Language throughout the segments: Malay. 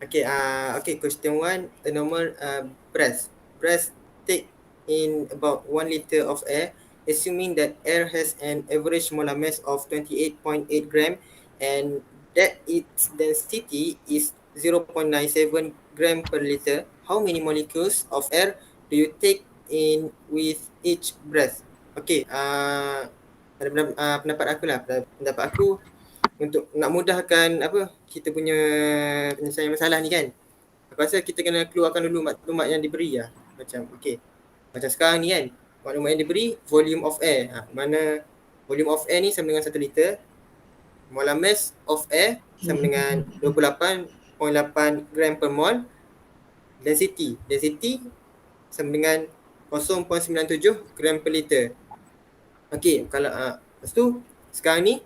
Okay, question one, a normal breast. Breast take in about 1 liter of air, assuming that air has an average molar mass of 28.8 gram and that its density is 0.97 gram per liter. How many molecules of air do you take in with each breath? Okay, pendapat aku lah. Pendapat aku, untuk nak mudahkan apa kita punya penyelesaian masalah ni kan, aku rasa kita kena keluarkan dulu maklumat yang diberi lah. Macam macam sekarang ni kan, maklumat yang diberi volume of air, mana volume of air ni sama dengan 1 liter, molar mass of air sama dengan 28.8 gram per mol, density sama dengan 0.97 gram per liter. Kalau lepas tu sekarang ni,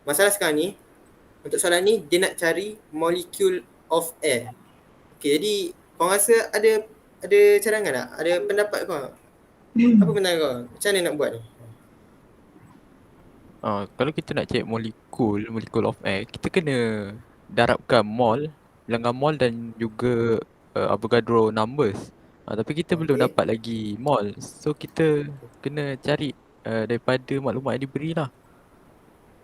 masalah sekarang ni, untuk soalan ni dia nak cari molecule of air. Jadi kau rasa ada cadangan tak? Ada pendapat kau? Apa pendapat kau? Macam mana nak buat ni? Kalau kita nak cek molekul of air, kita kena darabkan mol, bilangan mol dan juga Avogadro numbers. Tapi kita belum dapat lagi mol. So kita kena cari daripada maklumat yang diberi lah.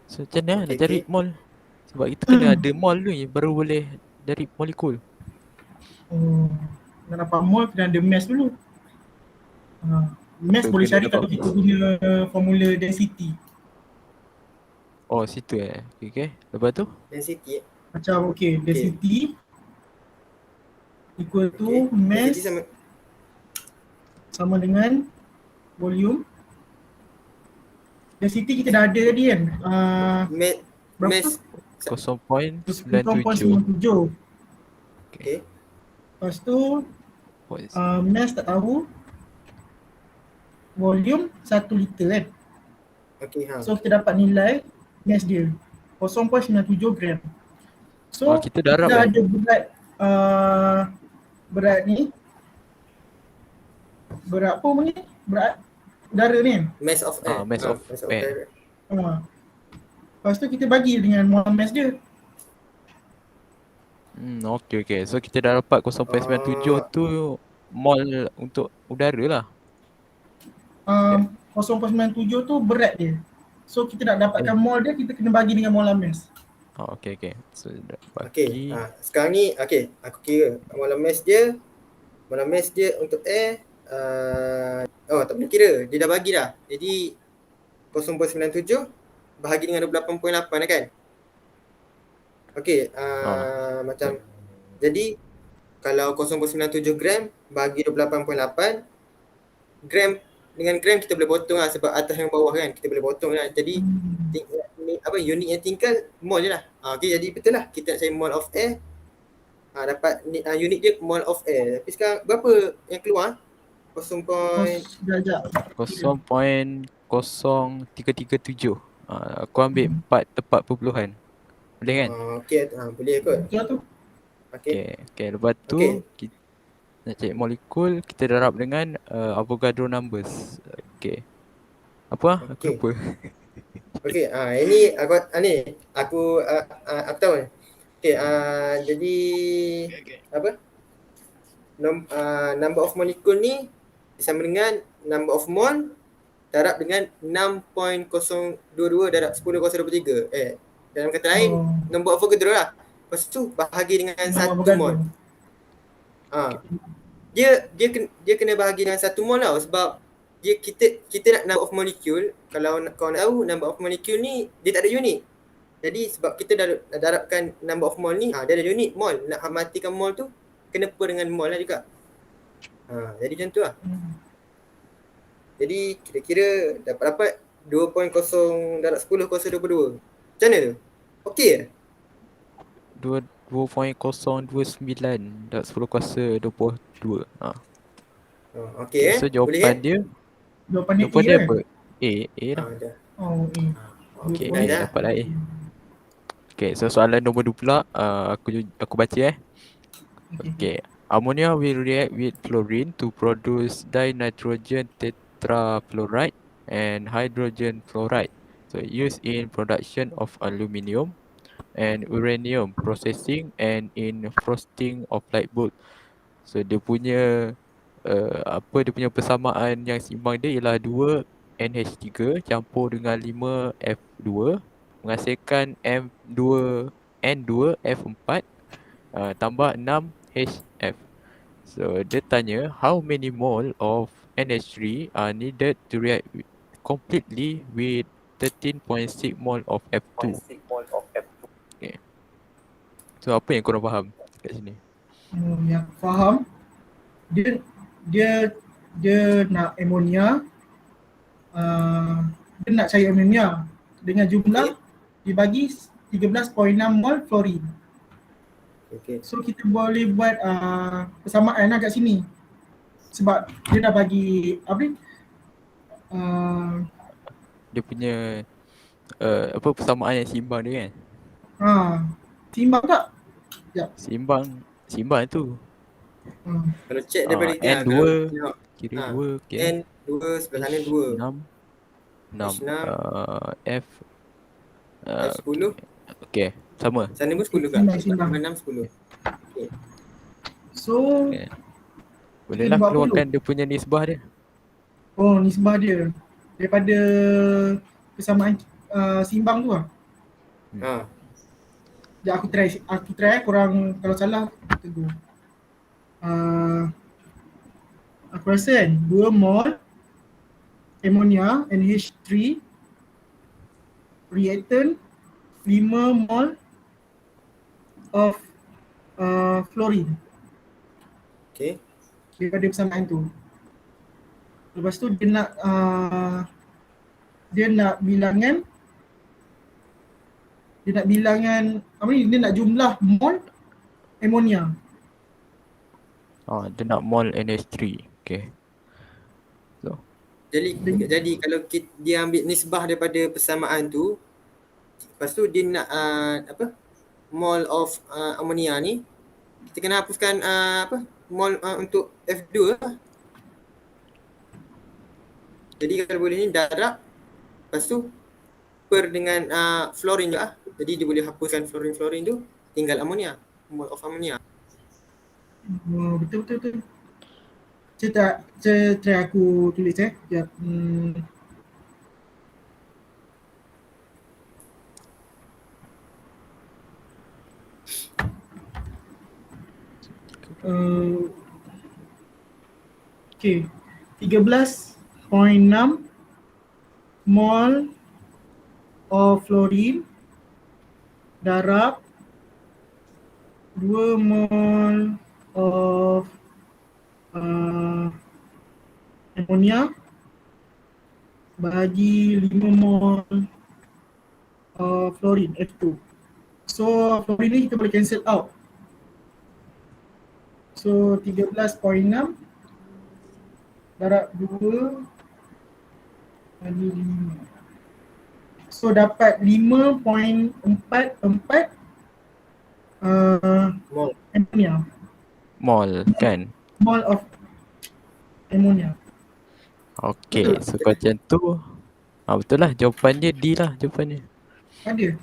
So macam mana nak cari mol? Sebab kita kena ada mol ni baru boleh dari molekul. Nak dapat mol kena ada mass dulu. Mass boleh cari kalau kita guna formula density. Oh situ okay. Lepas tu? Density Macam density equal to mass sama dengan volume. Density kita dah ada tadi kan. Mass 0.97. Okay. Lepas tu mass tak tahu. Volume 1 liter kan. So kita dapat nilai mass dia 0.97 gram. So kita dah ada berat ni. Berat apa ni? Berat udara ni. Mass of air. Mass of air. Lepas tu kita bagi dengan mol mass dia. Okay. So kita dah dapat 0.97 tu mol untuk udara lah. 0.97 tu berat dia. So kita nak dapatkan mol dia, kita kena bagi dengan molar mass. Okay. So bagi. Sekarang ni aku kira molar mass dia untuk air tak boleh kira, dia dah bagi dah. Jadi 0.97 bahagi dengan 28.8 kan. Macam jadi kalau 0.97 gram bagi 28.8 gram dengan gram kita boleh potong lah, sebab atas dan bawah kan kita boleh potong lah. Jadi unit yang tinggal mol je lah. Jadi betul lah kita nak cari mol of air, dapat unit dia mol of air. Tapi sekarang berapa yang keluar? 0.0337. Aku ambil 4 tepat perpuluhan. Boleh kan? Boleh kot. Okay. Lepas tu kita nak cek molekul, kita darab dengan Avogadro numbers. Apa? Aku lupa. Ini aku tahu ni. Jadi number of molecule ni sama dengan number of mol darab dengan 6.022 darab 10^23. Dalam kata lain, nombor Avogadro lah. Lepas tu bahagi dengan 1 mol. Dia kena bahagi dengan 1 mol lah, sebab kita nak number of molecule. Kalau kau nak tahu number of molecule ni dia tak ada unit. Jadi sebab kita dah darabkan number of mol ni, dia ada unit mol. Nak matikan mol tu kena per dengan mol lah juga. Jadi macam tu lah. Jadi kira-kira dapat 2.0 darab 10^22. Macam mana tu? Okey ke? 2.029 darab 10^22. Okey So jawapan dia apa? A lah. Okay, dapat lah A. Okay, so soalan nombor 2 pula, aku baca Okay. Ammonia will react with fluorine to produce dinitrogen tetrafluoride and hydrogen fluoride. So used in production of aluminium. and uranium processing and in frosting of light bulb. So dia punya dia punya persamaan yang seimbang dia ialah 2 NH3 campur dengan 5 F2 menghasilkan N2F4 tambah 6 HF. So dia tanya how many mole of NH3 are needed to react completely with 13.6 mole of F2. Okay. So apa yang korang faham kat sini? Yang faham dia dia dia nak amonia, dia nak cari amonia dengan jumlah dibagi 13.6 mol fluorine. Okay. So kita boleh buat persamaan lah kat sini. Sebab dia dah bagi apa ni? Dia punya persamaan yang seimbang dia kan? Seimbang tak? Sekejap. Seimbang tu. Kalau check daripada N2 kira 2 okay. N2 sebelah sana 2. 6 F 10. Okay, sama. Sana pun 10 kan? 6 10. Okay. So bolehlah keluarkan dia punya nisbah dia. Nisbah dia daripada persamaan seimbang tu lah. Sekejap aku try korang kalau salah tegur. Aku rasa kan 2 mol ammonia NH3 reactant 5 mol of fluorine. Okay. Daripada persamaan tu. Lepas tu dia nak bilangan apa ni, dia nak jumlah mol ammonia. Dia nak mol NH3. Okay. So Jadi kalau dia ambil nisbah daripada persamaan tu, lepas tu dia nak mol of ammonia ni, kita kena hapuskan mol untuk F2 lah. Jadi kalau boleh ni darab, lepas tu per dengan fluorine je lah. Jadi dia boleh hapuskan fluorine tu, tinggal ammonia, mol of ammonia. Betul. Try aku tulis sekejap. Okay, 13.6 mol of fluorine darab 2 mol of ammonia bagi 5 mol of fluorine F2. So fluorine ni kita boleh cancel out. So 13.6 darab 2 bagi 5. So dapat 5.44 ammonia. Mol kan? Mol of ammonia. Okay, so macam tu betul lah, jawapannya D lah jawapannya. Ada?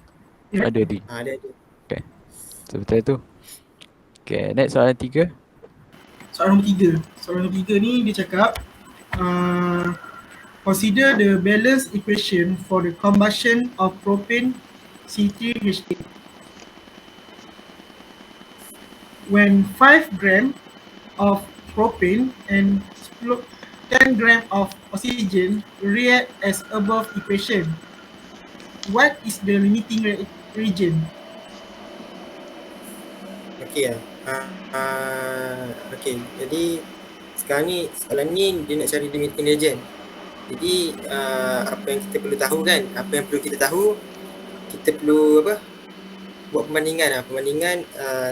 Ada D. Ada. Okay, so betul tu. Okay, next soalan 3. Soalan nombor 3 ni dia cakap consider the balance equation for the combustion of propane C3H8. When 5 gram of propane and 10 gram of oxygen react as above equation, what is the limiting region? Okay okay, jadi sekarang ni soalan ni dia nak cari limiting region. Jadi apa yang kita perlu tahu kan, kita perlu buat perbandingan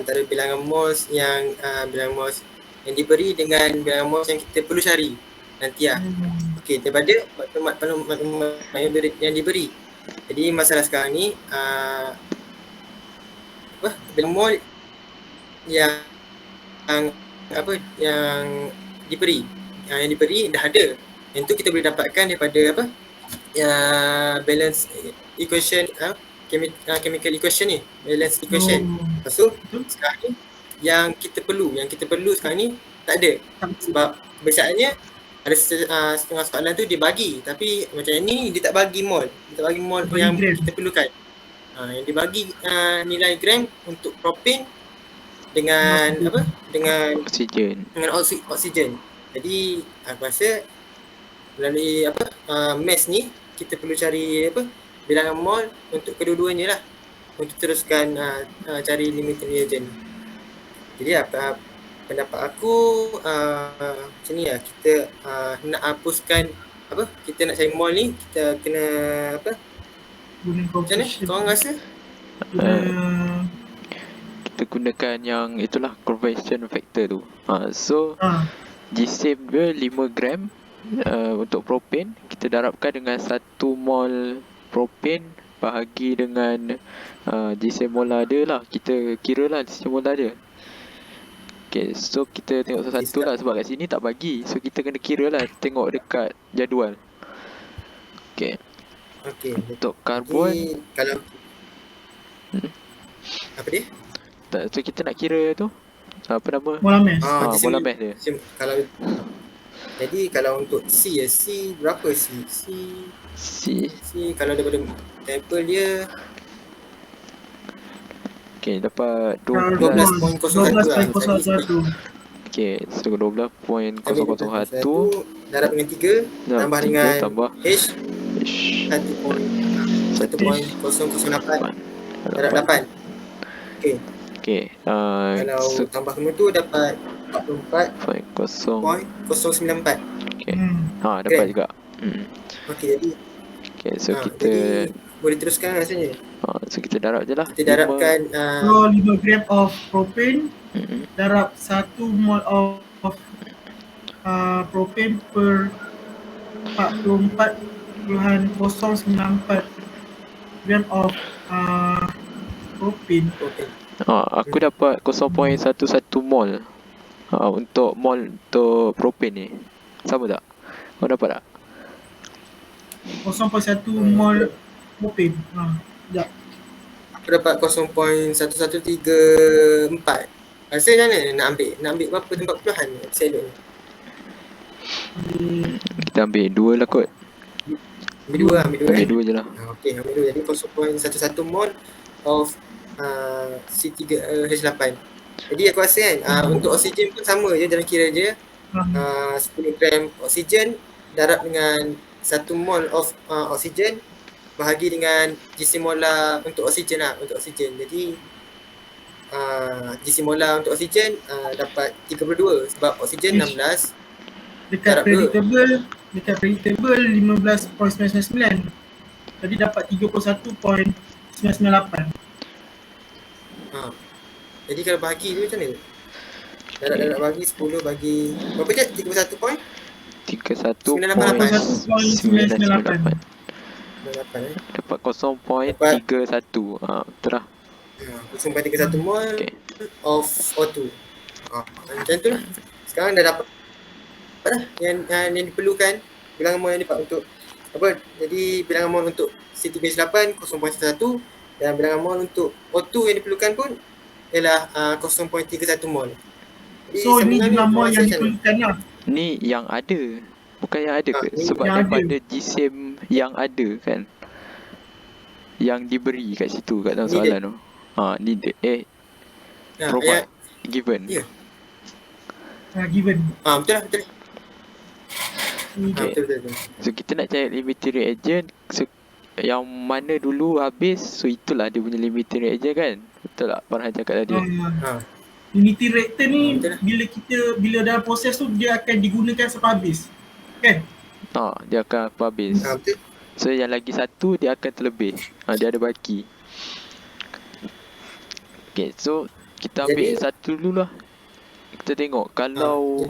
antara bilangan moles yang diberi dengan bilangan moles yang kita perlu cari nanti lah. Okey, daripada maklumat yang diberi. Jadi masalah sekarang ni bilangan mole yang diberi dah ada. Yang tu kita boleh dapatkan daripada balance equation chemical equation ni, balance equation. Lepas tu sekarang ni yang kita perlu sekarang ni tak ada. Sebab kebiasaannya ada setengah soalan tu dia bagi, tapi macam yang ni dia tak bagi mol. Dia tak bagi mol yang kita perlukan. Yang dia bagi nilai gram untuk propane dengan dengan Oksigen. Dengan oksigen. Jadi aku rasa melalui maths ni kita perlu cari bilangan mol untuk kedua-duanya lah, untuk teruskan cari limiting reagent. Jadi pendapat aku macam ni lah, kita nak hapuskan kita nak cari mol ni, kita kena macam mana korang rasa? Kita gunakan yang itulah conversion factor tu. So GSM dia 5 gram untuk propane, kita darabkan dengan 1 mol propane bahagi dengan GSM molar dia lah. Kita kira lah GSM molar dia. Okay, so kita tengok satu-satu lah, sebab kat sini tak bagi. So kita kena kira lah, tengok dekat jadual. Okay. Untuk karbon kalau apa dia? So kita nak kira tu apa nama? Molar mass. Molar mass dia. Kalau jadi kalau untuk C berapa C kalau daripada table dia dapat 12.01. So 12.001 darab dengan 3 tambah dengan H 1.008 darab 8. Kalau tambah semua tu dapat 44.094. Dapat juga. Jadi so kita jadi boleh teruskan rasanya. So kita darab je lah. Kita darabkan 5 gram of propane darab 1 mol of propane per 44.094 gram of propane. Aku dapat 0.11 mol untuk mol untuk propane ni. Sama tak? Kau dapat tak? 0.1 mol propane. Sekejap. Aku dapat 0.1134. Rasa macam mana nak ambil berapa tempat puluhan selon ni? Kita ambil 2 lah kot. Ambil 2 je lah. Okey, ambil 2. Jadi 0.11 mol of C3H8. Jadi aku rasa kan untuk oksigen pun sama je, dalam kira je 10 gram oksigen darab dengan 1 mol of oksigen bahagi dengan GC molar untuk oksigen lah, untuk oksigen. Jadi GC molar untuk oksigen dapat 32 sebab oksigen 16. Dekat predictable 15.99. Jadi dapat 31.998. Jadi kalau bahagi tu macam mana? Darab bagi 10 bagi berapa je? 31.998. Dapat 0.31. Betul lah. 0.31 mol of O2. Macam tu lah. Sekarang dah dapat yang diperlukan bilangan mol yang dapat untuk apa? Jadi bilangan mol untuk C3H8 0.1 dan bilangan mol untuk O2 yang diperlukan pun ialah 0.31 mol. So ni bilangan mol yang diperlukan lah. Ni yang ada. Bukan yang ada ke? Sebab daripada GSM yang ada kan, yang diberi kat situ kat dalam soalan tu. Needed. Provide. Given. Given. Betul lah. Betul. So kita nak cari limiting reagent. So yang mana dulu habis, so itulah dia punya limiting reagent kan. Betul tak Farhan cakap tadi? Limiting reactor ni bila dalam proses tu dia akan digunakan sampai habis. Kan? Dia akan habis. Betul. So yang lagi satu dia akan terlebih. Dia ada baki. Okay, so kita ambil satu dulu lah. Kita tengok kalau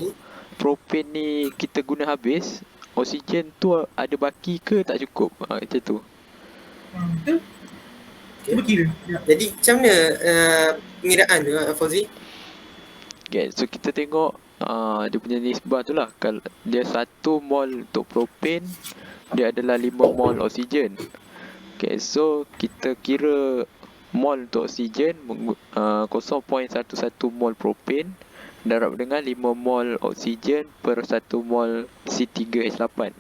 propane ni kita guna habis, oksigen tu ada baki ke tak cukup? Macam tu. Betul. Cuba kira. Jadi macam mana pengiraan tu Fauzi? Okay, so kita tengok dia punya nisbah tu lah. Kalau dia 1 mol untuk propane, dia adalah 5 mol oksigen. Okay, so kita kira mol untuk oksigen 0.11 mol propane darab dengan 5 mol oksigen per 1 mol C3H8.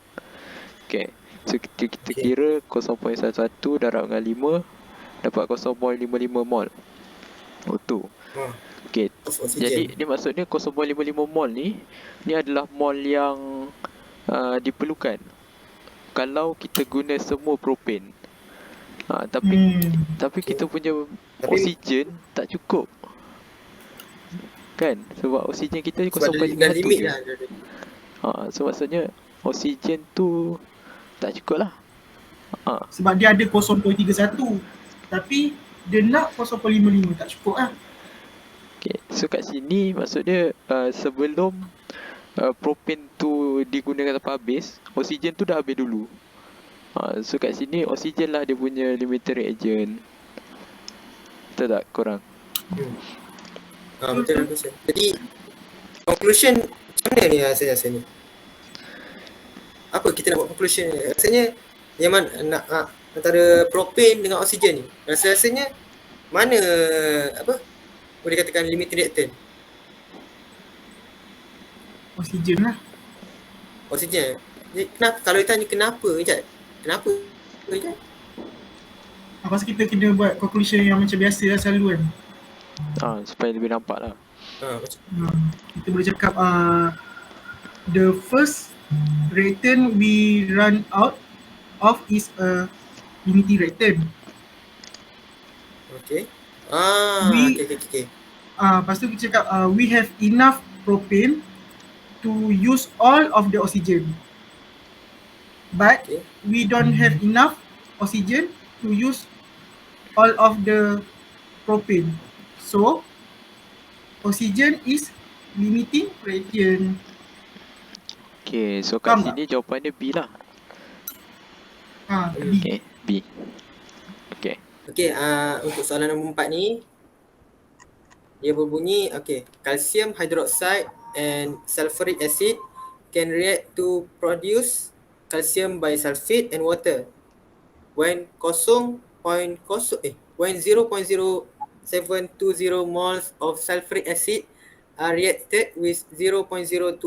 Okay, so kita kira 0.11 darab dengan 5 dapat 0.55 mol O2. Okay, jadi ni maksudnya 0.55 mol ni adalah mol yang diperlukan kalau kita guna semua propane. Tapi kita punya oksigen tak cukup. Kan? Sebab oksigen kita 0.51 je. So maksudnya oksigen tu tak cukup lah. Sebab dia ada 0.31 tapi dia nak 0.55, tak cukup lah. Okay, so kat sini maksudnya sebelum propane tu digunakan sampai habis, oksigen tu dah habis dulu. So kat sini oksigen lah dia punya limiting reagent. Betul tak korang? Betul. Jadi conclusion macam mana ni rasanya? Apa kita nak buat conclusion ni? Rasanya yang mana nak antara propane dengan oksigen ni? Rasanya mana boleh katakan limiting reactant? Oksigen lah. Oksigen. Jadi kenapa kalau ditanya kenapa Ijat? Kenapa Ijat? Aku rasa kita kena buat conclusion yang macam biasa lah selalu kan. Supaya lebih nampak lah. Kita boleh cakap the first reactant we run out of is a limiting reactant. Okay. Okay. Lepas tu kita cakap we have enough propane to use all of the oxygen. But we don't have enough oxygen to use all of the propane. So oxygen is limiting reactant. Okay, so kat sini jawapannya B lah. B. Okay, B. Okay. Okay, untuk soalan nombor 4 ni dia berbunyi, calcium hydroxide and sulfuric acid can react to produce calcium bisulfate and water when 0.0720 moles of sulfuric acid are reacted with 0.0240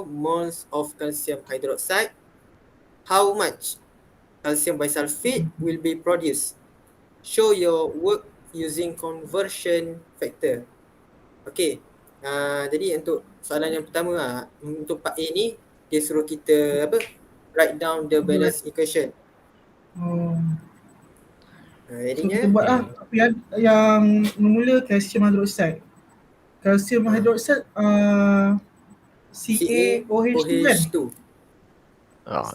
moles of calcium hydroxide. How much calcium bisulfate will be produced? Show your work using conversion factor. Okay. Jadi untuk soalan yang pertama untuk part A ni dia suruh kita write down the balance equation. Jadinya kita buat yang mula calcium hydroxide. Calcium hydroxide CaOH2 kan?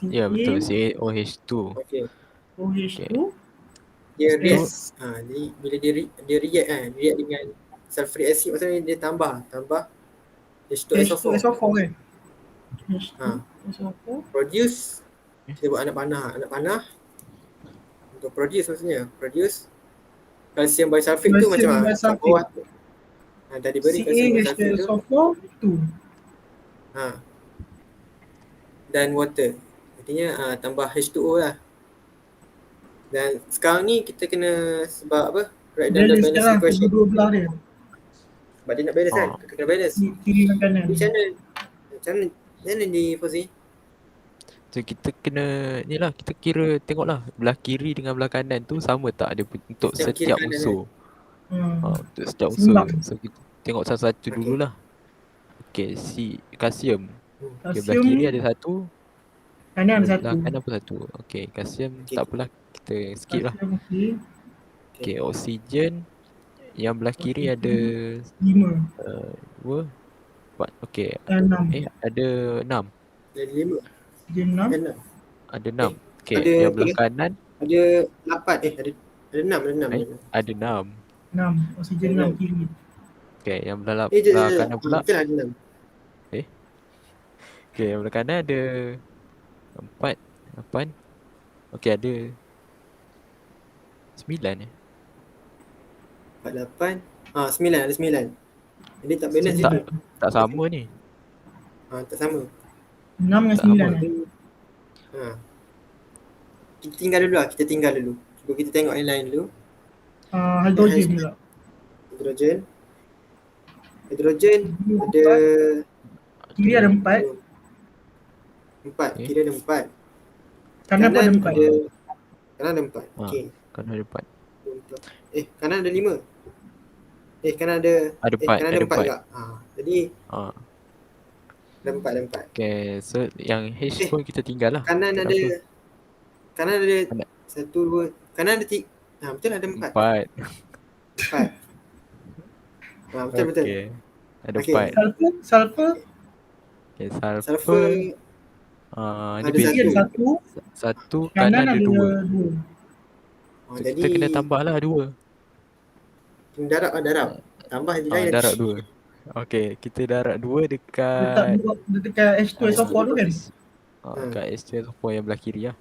Ya betul, CaOH2. Okay. OH2 dia react. Jadi bila dia react dengan sulfuric acid, maksudnya dia tambah H2SO4 kan? H2SO4 produce, kita buat anak panah untuk produce, maksudnya produce calcium bisulfate tu macam bawah tu. Dah diberi calcium bisulfate tu. Dan water. Artinya tambah H2O lah. Dan sekarang ni kita kena sebab write down the balance equation. Dua belah dia. Sebab dia nak balance kan? Kena balance. Kiri dan kanan. Macam mana di Fauzi? So kita kena kita kira tengoklah belah kiri dengan belah kanan tu sama tak dia untuk setiap unsur. Untuk setiap unsur. So kita tengok satu-satu dululah. Okay, kalsium. Okay, belah kiri ada satu. Kanan ada satu. Belah kanan pun satu. Okay, kalsium tak apalah. Kita skip lah. Okay, oksigen yang belah kiri ada 5 2 4. Okay. 6. Ada 6. Ada 5. Ada 6. Okay, yang belah kanan ada 8. Ada 6. Ada 6. 6. Oksigen 6 kiri. Okay, yang belah kanan pula. Betul ada 6. Okay, yang belah kanan ada 4, 8. Okay, ada 9 4, 8. 9, ada 9. Jadi tak balance je. Tak sama ni. Tak sama. 6 dengan 9. Kita tinggal dulu. Kita tengok yang lain dulu. Hidrogen pula. Hidrogen. Hidrogen ada Kiri ada 4, 4. Kira ada 4. kanan pun ada 4. Kanan ada 4. Okey. Kanan ada 4. Kanan ada 5. Kanan ada 4. kanan ada 4 juga. Jadi ada 4. Okay, so yang H pun kita tinggal lah. Kanan Kenapa? ada 1, 2. Kanan ada 3. Betul ada 4. 4. Betul. Okay. Ada Okey. 4. Sulfur Okay, Sulfur ni ada basic. kiri ada 1, 1, kanan ada 2. 2. So, jadi kita kena tambah lah 2. darab. Tambah je lain. Darab 2. Okay, kita darab 2 dekat Dekat H2SO4 tu kan. dekat H2SO4 yang belah kiri lah.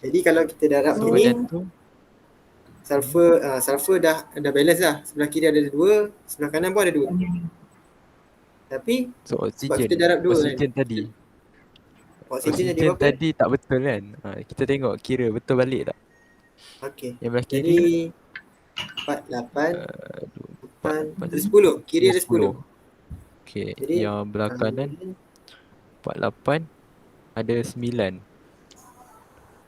Jadi kalau kita darab So gini, macam tu. sulfur dah balance lah. Sebelah kiri ada 2, sebelah kanan pun ada 2. Tapi So sebab oksigen. kita darab 2 Oksigen tadi. Oksigen jadi berapa? tadi tak betul kan? Kita tengok kira betul balik tak? Okey. Yang belah kiri Jadi 4, 8, 8, ada 10. Kiri ada 10. Okay, Jadi, yang belah kanan 48 ada 9.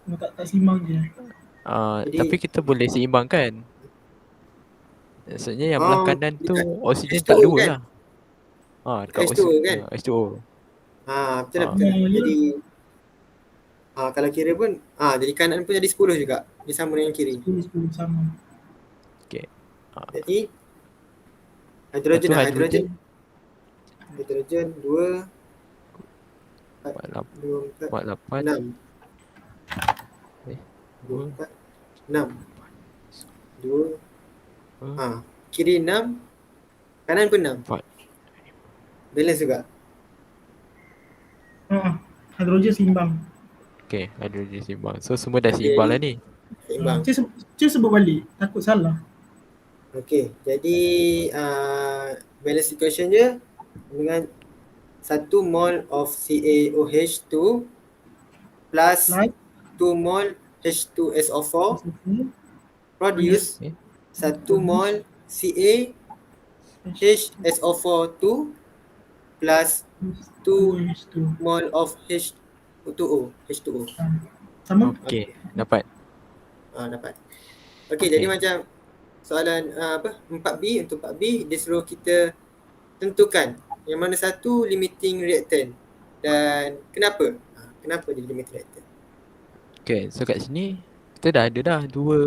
Tak simbang je. Jadi- Tapi kita boleh seimbangkan. Maksudnya yang belah kanan tu dekat oksigen H2O tak 2 kan? lah. Dekat H2O kan? H2O. Betul. Ya. Jadi kalau kira pun jadi kanan pun jadi 10 juga. Dia sama dengan kiri. 10 sama. Okay. Jadi hidrogen Lepas tu hidrogen 2 48 4 6 2 4 6 2 kiri 6 kanan pun 6. 4. Balance juga. Hidrogen seimbang. Okay, hidrogen seimbang. So semua dah seimbang lah ni. Seimbang. Cuba sebut balik. Takut salah. Okey, jadi balance equation dia dengan 1 mol of CaOH2 plus 2 mol H2SO4 produce 1 mol CaHSO4 plus 2 mol of H2O. Sama? Okay, dapat. Dapat. Okey, jadi macam soalan 4B, untuk 4B dia suruh kita tentukan yang mana satu limiting reactant dan kenapa? Kenapa dia limiting reactant? Okay, so kat sini kita dah ada dah dua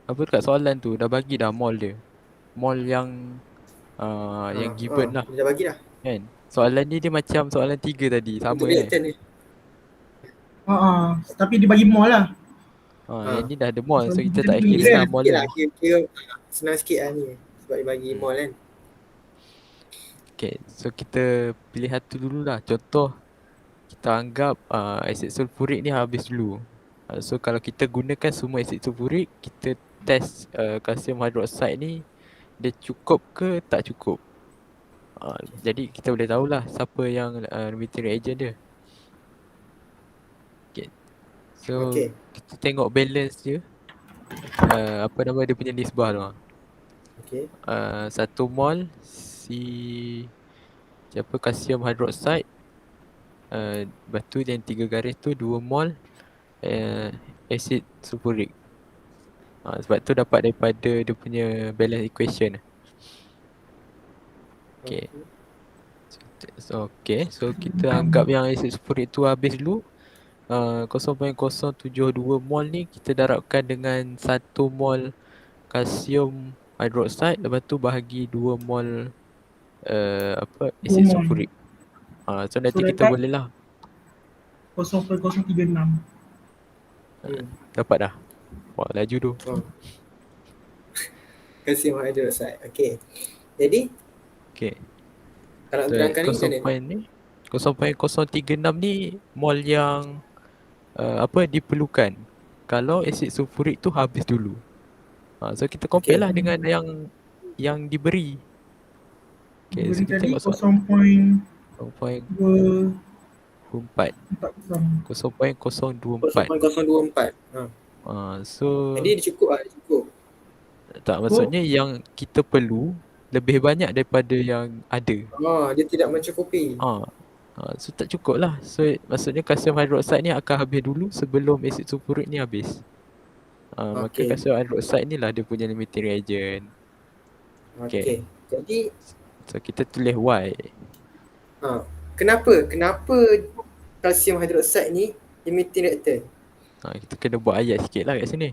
dekat soalan tu dah bagi dah mol dia. Mol yang yang given lah. Dia dah bagi dah. Kan? Soalan ni dia macam soalan 3 tadi, sama Untuk kan? reactant ni. Tapi dia bagi mol lah. Yang ni dah ada mol, so kita tak Jadi kira lah mol dia. Kira senang sikit lah ni sebab dia bagi mol kan. Okay, so kita pilih satu dulu lah. Contoh, kita anggap asid sulfurik ni habis dulu. So kalau kita gunakan semua asid sulfurik, kita test kalsium hidrokside ni dia cukup ke tak cukup. Jadi kita boleh tahulah siapa yang limiting reagent dia. Okay. So kita tengok balance dia. Apa nama dia punya nisbah tu. Okay. 1 mol kalsium hidrokside, lepas tu yang 3 garis tu 2 mol asid sulfurik. Sebab tu dapat daripada dia punya balance equation. Okay. So kita anggap yang asid sulfurik tu habis dulu. 0.072 mol ni kita darabkan dengan 1 mol kalsium hidrokside, lepas tu bahagi 2 mol asid sulfurik. So nanti kita boleh lah 0.036. dapat dah. Wah, laju tu. Kalsium hidrokside. Okay. Jadi kalau So, terangkan ni 0.036 ni mol yang diperlukan kalau asid sulfurik tu habis dulu. So kita compare lah dengan yang diberi. Okay, so kita tengok soalan 0.2 0.024. 0.024. 0.024. So Jadi dia cukup lah, dia cukup. tak, maksudnya yang kita perlu lebih banyak daripada yang ada. Dia tidak mencukupi. So tak cukup lah. So maksudnya kalsium hidroksida ni akan habis dulu sebelum asid sulfurik ni habis. Maka kalsium hidroksida ni lah dia punya limiting reagent. Okay. Jadi so kita tulis Y. Kenapa kalsium hidroksida ni limiting reactant? Kita kena buat ayat sikit lah kat sini.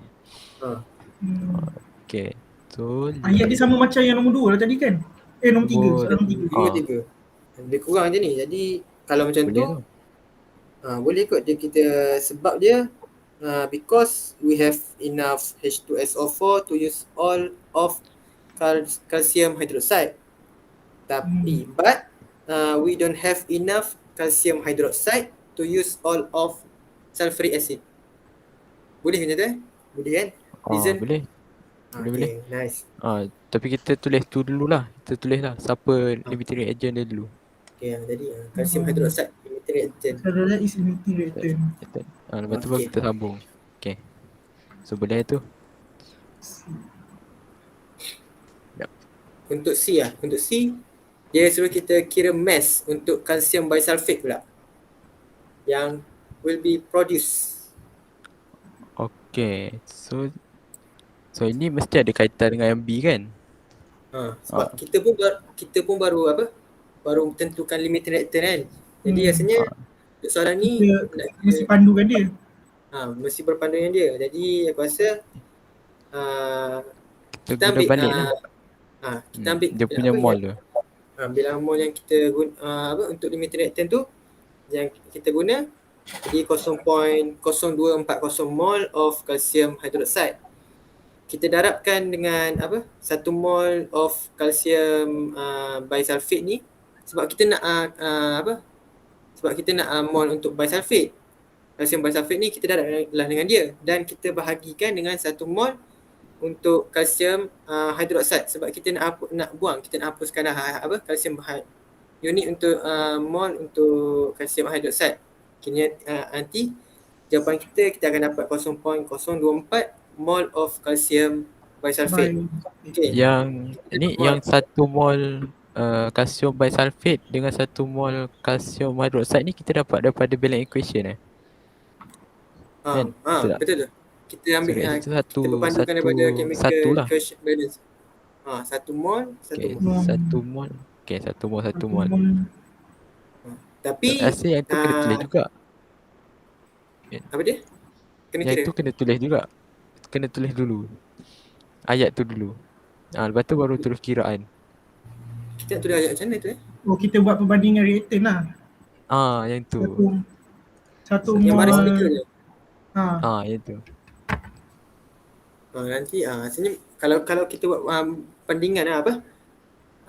Okay. So ayat dia sama macam yang nombor 2 lah tadi kan? Nombor 3. Soalan nombor 3. 3. Lebih kurang je ni. Jadi kalau macam boleh tu boleh kot dia kita sebab dia because we have enough H2SO4 to use all of calcium hydroxide. Tapi but we don't have enough calcium hydroxide to use all of sulfuric acid. Boleh macam tu Boleh kan? Reason? Boleh. Boleh. Nice. Tapi kita tulis tu dululah. Kita tulis lah siapa limiting reagent dia dulu. Yang jadi calcium hydroxide limiting reagent. Hydroxide is limiting reagent. Lepas tu baru kita sambung. Okay. So boleh tu. Untuk C Untuk C dia suruh kita kira mass untuk calcium bisulfate pula yang will be produced. Okay. So ini mesti ada kaitan dengan yang B kan? Sebab kita pun baru tentukan limiting reactant kan. Jadi rasanya untuk soalan ni mesti pandukan dia. Mesti berpandu dengan dia. Jadi aku rasa kita ambil balik lah. Kita ambil dia punya mol tu. Bilangan mol yang kita guna untuk limiting reactant tu yang kita guna jadi 0.0240 mol of calcium hydroxide. Kita darabkan dengan 1 mol of calcium bisulfate ni sebab kita nak sebab kita nak mol untuk bisulfate. Calcium bisulfate ni kita darablah dengan dia dan kita bahagikan dengan 1 mol untuk kalsium hidroksida sebab kita nak buang, kita nak hapuskan kalsium unit untuk mol untuk kalsium hidroksida. Kini nanti jawapan kita akan dapat 0.024 mol of kalsium bisulfate. Yang ni yang 1 mol kalsium bisulfate dengan 1 mol kalsium hidroksida ni kita dapat daripada balance equation betul tu. Kita ambil kita berpandukan daripada chemical equation balance. 1 mol, 1 mol. 1 mol. Okey, 1 mol. Tapi yang tu kena tulis juga. Apa dia? Yang tu kena tulis juga. Kena tulis dulu. Ayat tu dulu. Lepas tu baru terus kiraan. Kita nak tulis ayat macam mana tu kita buat perbandingan reaktan lah. Yang tu. Satu yang mol. baris tiga je. Yang tu. Nanti sebenarnya kalau kita buat perbandingan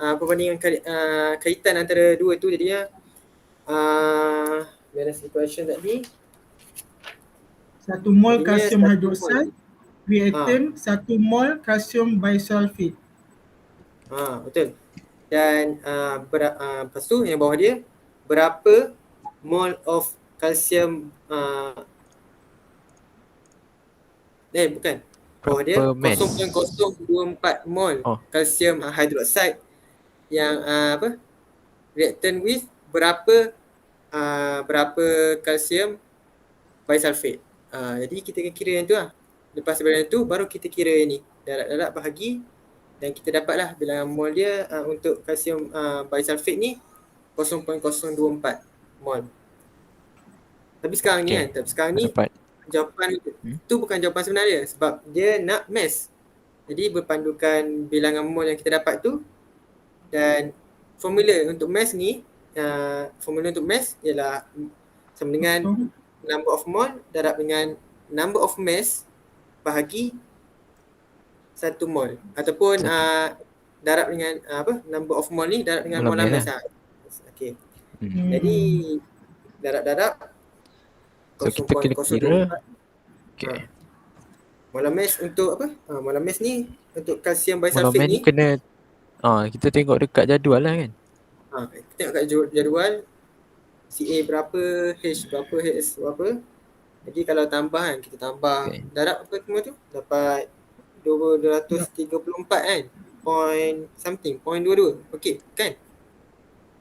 perbandingan kaitan antara dua tu jadinya balance equation tadi 1 mol kalsium hidroksida reaktan 1 mol kalsium bisulfate. Betul. Dan lepas tu yang bawah dia berapa mol of kalsium bukan. Bawah dia 0.024 mol kalsium hidroksida yang reactant with berapa kalsium bisulfate. Jadi kita akan kira yang tu lah. Lepas daripada tu baru kita kira yang ni. Darab bahagi dan kita dapatlah bilangan mol dia untuk kalsium bisulfate ni 0.024 mol. Tapi sekarang ni jawapan tu bukan jawapan sebenarnya sebab dia nak mass. Jadi berpandukan bilangan mol yang kita dapat tu dan formula untuk mass ni ialah sama dengan number of mol darab dengan number of mass bahagi 1 mol ataupun darab dengan number of mol ni darab dengan molar mass. Okey. Jadi darab so kita kena kira molar mass untuk molar mass ni untuk kalsium bisulfate ni kena kita tengok dekat jadual lah kan. Kita tengok kat jadual CA berapa, H berapa, HS berapa. Jadi kalau tambah kan, kita tambah darab apa semua tu, dapat 234 kan. Point something, point 22. Okey, kan?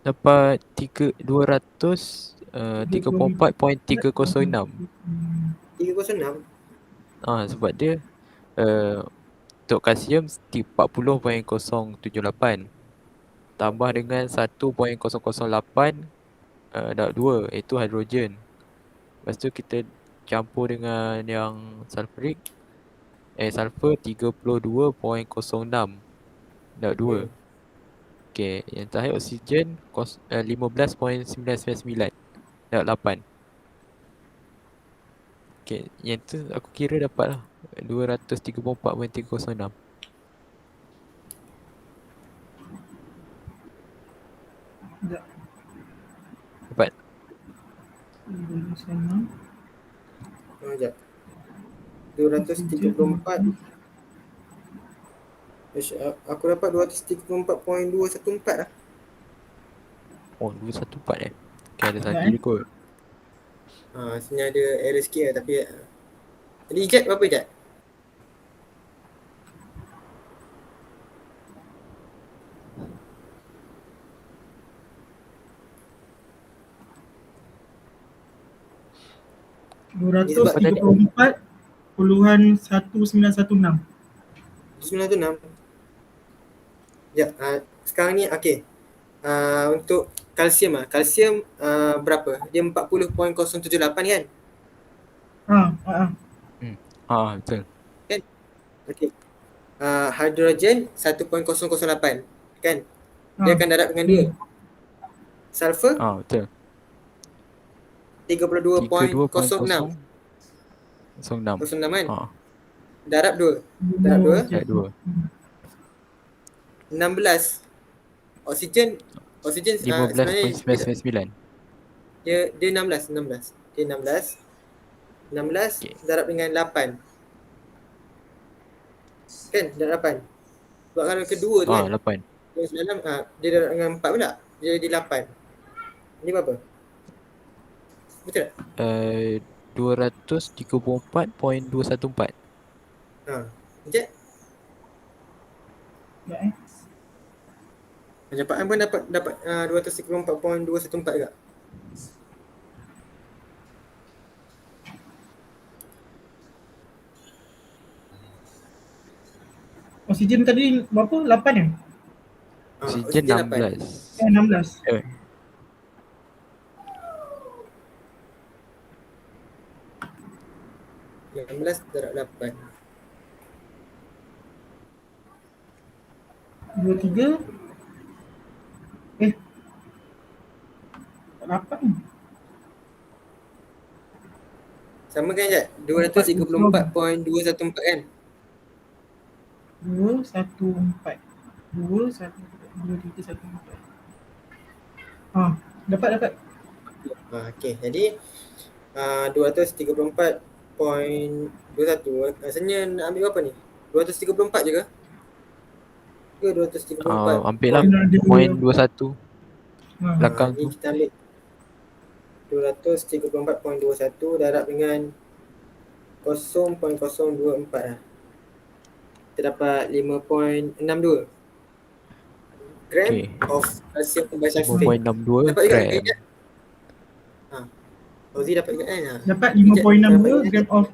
Dapat 234.306. 306. Sebab dia untuk kalsium 40.078 tambah dengan 1.008 darab 2 iaitu hidrogen. Lepas tu kita campur dengan yang sulfur 32.06 darab 2. Okey, yang terakhir oksigen 15.999 darab 8. Okey, yang tu aku kira dapat lah 234.306. Dapat. Sekejap. 234. Aku dapat 234.214 lah. Oh, 214 Okay, ada salah kira kot. Sini ada error sikit lah tapi jadi Ijat berapa Ijat? $234.1916. 916. Ya, sekarang ni okey. Untuk kalsium kalsium berapa? Dia 40.078 kan? Betul. Kan? Okey. Hidrogen 1.008 kan? Dia akan darab dengan 2. Sulfur Betul. 32.06. 06 kan? Darab 2. Darab 2. 16. Oksigen sebenarnya 15.999. dia 16. Dia 16 darab dengan 8. Kan? Darab 8. Sebab kalau kedua tu kan 8. Yang dalam dia darab dengan 4 pula. Dia jadi 8. Ini berapa? Betul tak? 234.214. Sekejap. Pencampaan pun dapat 234.214 juga. Oksigen tadi berapa? 8 ya? Oksigen 16. 16. 16 darab 8. 23. 8. Sama kan Jad? 234.214 kan? 214. 214. Dapat. Okey, jadi 234.21 rasanya nak ambil berapa ni? 234 je ke? Ke 234? Ambil lah point 21 belakang ni tu. kita ambil 234.21 darab dengan 0.024 lah. Kita dapat 5.62 gram of kalsium bisulfate. 5.62 gram. Fauzi dapat juga kan? Dapat 5.62 gram of.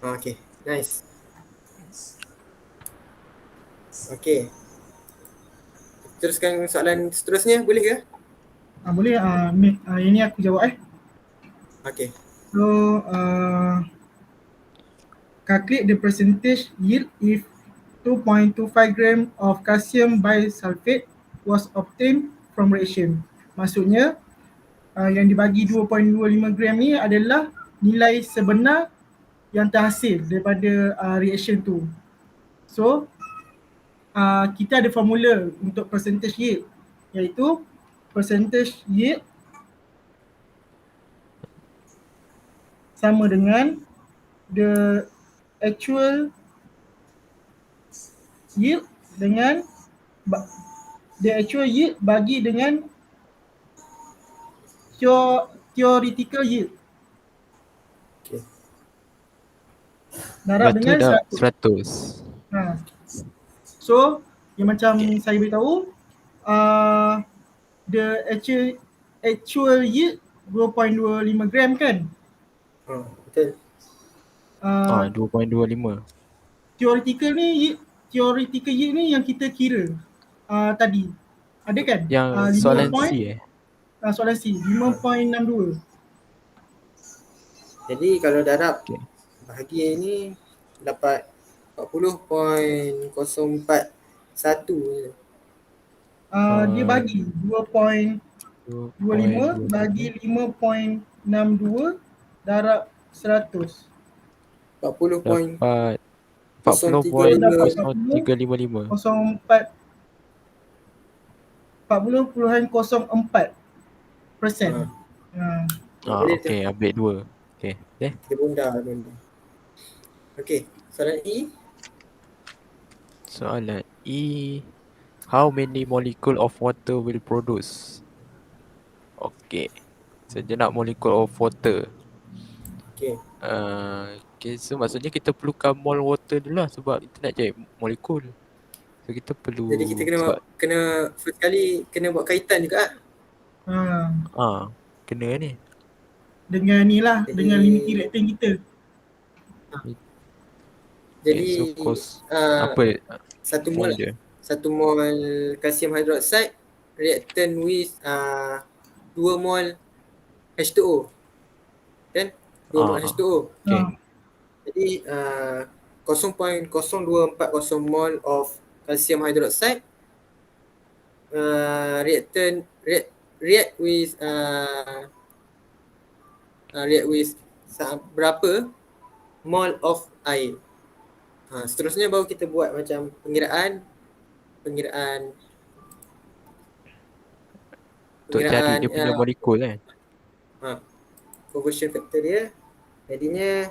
Okay, nice. Okay. Teruskan soalan seterusnya, boleh ke? Boleh. Ini aku jawab Okay. So, calculate the percentage yield if 2.25 gram of calcium bisulfate was obtained from reaction. Maksudnya, yang dibagi 2.25 gram ni adalah nilai sebenar yang terhasil daripada reaction tu. So, kita ada formula untuk percentage yield, iaitu percentage yield sama dengan the actual yield dengan the actual yield bagi dengan theoretical yield. Okay. Darab Lepas tu dengan dah 100. 100. Ha. So, yang macam Okay. saya beritahu, the actual yield 2.25 gram kan. Betul. 2.25. Theoretical yield ni yang kita kira tadi. Ada kan? Yang 5 soalan point, C soalan C 5.62. Jadi kalau darab Okay. bahagi ni dapat 40.041 je. Dia bagi 2.25 bagi 2.25 5.62 darab 100. 40.0355. dapat 40.355. 04 40.04%. Boleh tu. Okay, ambil 2. Okay. Dia bunda. Okay, soalan E. Soalan E. How many molecule of water will produce? Okay. Sejenak molecule of water. Okay. Okay, so maksudnya kita perlukan mol water dulu lah sebab kita nak cari molekul. So kita perlu Jadi kita sebab kena first kali kena buat kaitan juga lah. kena ni. Dengan ni lah, Jadi- dengan limit reactant kita. Jadi So kos apa? apa Satu mol mol dia? 1 mol kalsium hydroxide reactant with 2 mol H2O. Kan? 2 mol H2O. Okay. Jadi 0.0240 mol of calcium hydroxide react with berapa mol of air. Seterusnya baru kita buat macam pengiraan Untuk cari dia punya molekul kan. conversion factor dia jadinya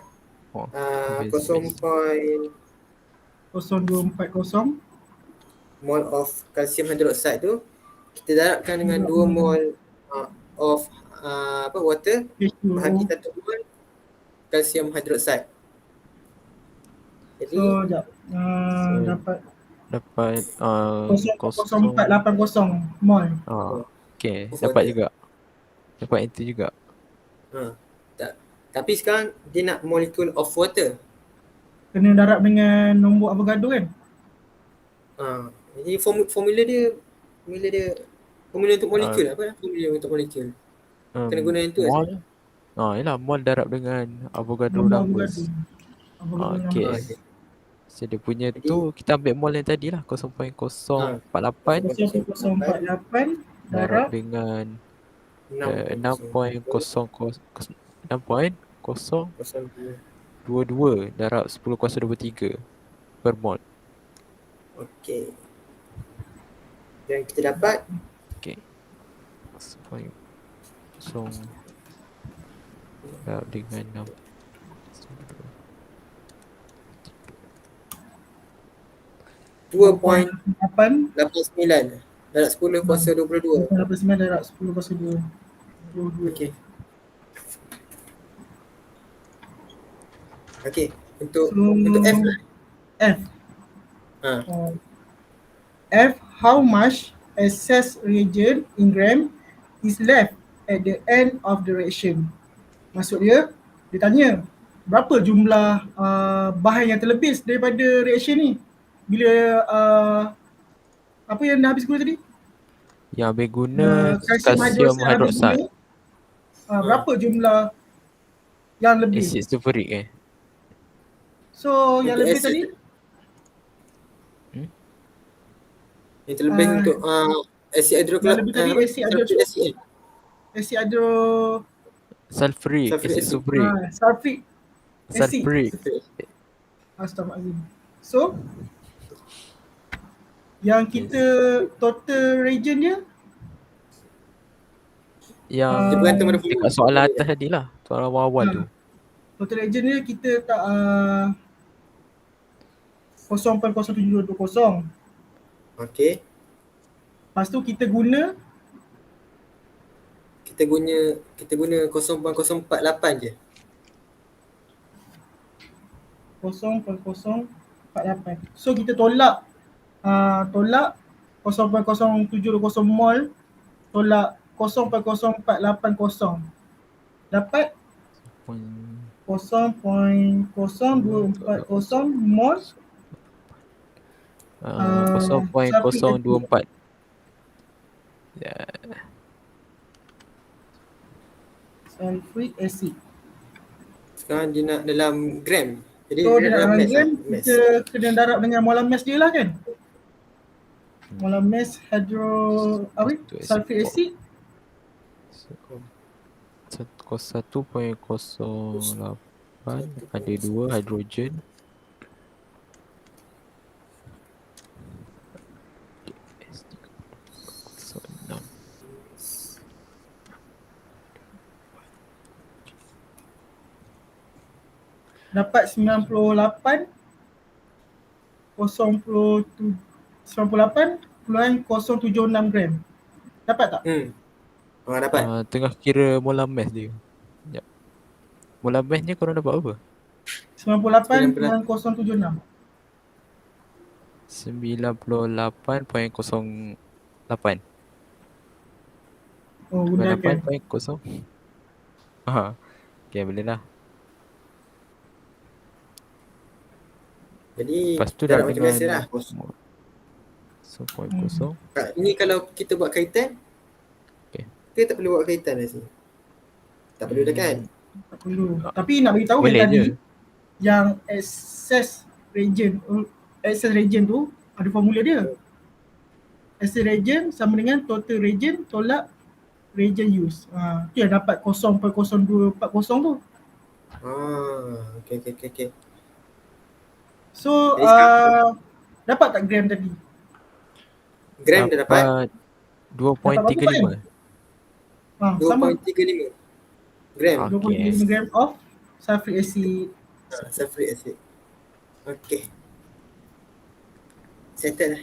0.0240 mol of calcium hydroxide tu kita darabkan dengan 2 mol of water bahagi 1 mol calcium hydroxide. Jadi So, sekejap. Dapat 0.0480 mol. Okay, Of dapat water. juga. Dapat itu juga. Tapi sekarang dia nak molecule of water. Kena darab dengan nombor Avogadro kan? Jadi formula untuk molekul apa? Formula untuk molekul. Kena guna yang tu mol. Yalah, mol darab dengan Avogadro Nombor numbers. Avogadro Okay. numbers. So dia punya tu kita ambil mol yang tadi lah 0.048 0.048 darab darab dengan 6.0 6.022 darab 10 kuasa 23 per mol. Okey. Dan kita dapat Okay. 0.0 darab dengan 6. 2.89 darab 10 kuasa 22. 89 darab 10 kuasa 22. Okey. Untuk F lah. F. F, how much excess reagent in gram is left at the end of the reaction? Maksud dia tanya berapa jumlah bahan yang terlebih daripada reaction ni bila apa yang dah habis guna tadi? Yang habis guna kalsium hydroxide habis hydroxide. guna, berapa jumlah yang lebih? Acid sulfuric So yang Untuk lebih acid tadi yang terlebih untuk acid yang lebih tadi acid hydro sulfuric acid sulfuric. sulfuric acid. Sulfuric. Astagfirullahaladzim. So yang kita total reagent dia Yang dia bergantung pada dekat soalan atas tadi lah. Soalan awal tu. Total reagent dia kita tak 0.0720. Okey. Lepas tu kita guna kita guna 0.048 je. 0.048. So kita tolak 0.0720 mol, tolak 0.0480. Dapat 0.0240 mol sulfuric 0.024. Ya, sulfuric acid. Sekarang dia nak dalam gram. Jadi So dia nak dalam dalam mass gram, lah, mass. kita kena darab dengan molar mass dia lah kan. Molar mass sulfuric acid 1.08, ada 2 hidrogen. dapat 98 0.076 gram. Dapat tak? Dapat. Tengah kira molar mass dia. Sekejap. Molar mass ni korang dapat apa? 98.076. 98.08. Oh, guna gram. 8.0. Okay, boleh lah. Jadi Lepas tu darab dah macam biasa lah. 0.0. Ini kalau kita buat kaitan, Okay. kita tak perlu buat kaitan dah sini. Tak perlu dah kan? Tak perlu. Tapi nak beritahu Boleh yang tadi, je. yang access region tu ada formula dia. Access region sama dengan total region tolak region use. Tu yang dapat 0.0240 tu. Okay. So Jadi dapat tak gram tadi? Gram dah dapat. 2.35. Sama 2.35 gram. 2.5 gram of sulfuric acid. Sulfuric acid. Okay. Settle lah.